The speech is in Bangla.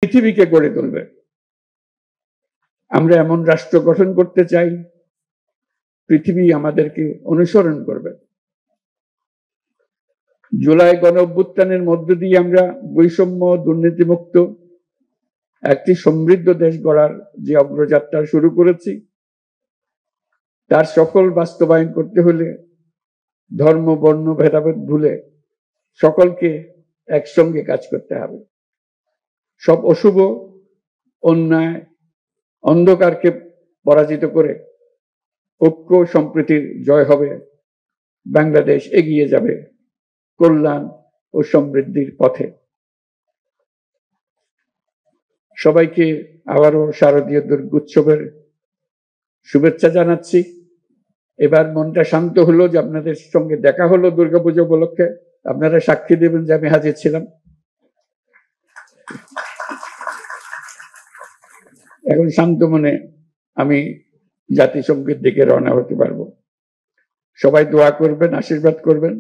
পৃথিবীকে গড়ে তুলবে। আমরা এমন রাষ্ট্র গঠন করতে চাই পৃথিবী আমাদেরকে অনুসরণ করবে। জুলাই গণঅভ্যুত্থানের মধ্য দিয়ে আমরা বৈষম্য, দুর্নীতিমুক্ত একটি সমৃদ্ধ দেশ গড়ার যে অগ্রযাত্রা শুরু করেছি, তার সফল বাস্তবায়ন করতে হলে ধর্ম, বর্ণ ভেদাভেদ ভুলে সকলকে একসঙ্গে কাজ করতে হবে। সব অশুভ, অন্যায়, অন্ধকারকে পরাজিত করে ঐক্য সম্প্রীতির জয় হবে। বাংলাদেশ এগিয়ে যাবে কল্যাণ ও সমৃদ্ধির পথে। সবাইকে আবারও শারদীয় দুর্গোৎসবের শুভেচ্ছা জানাচ্ছি। এবার মনটা শান্ত হলো যে আপনাদের সঙ্গে দেখা হলো দুর্গাপুজো উপলক্ষে। আপনারা সাক্ষী দেবেন যে আমি হাজির ছিলাম। এখন শান্ত মনে আমি জাতিসংঘের দিকে রওনা হতে পারবো। সবাই দোয়া করবেন, আশীর্বাদ করবেন।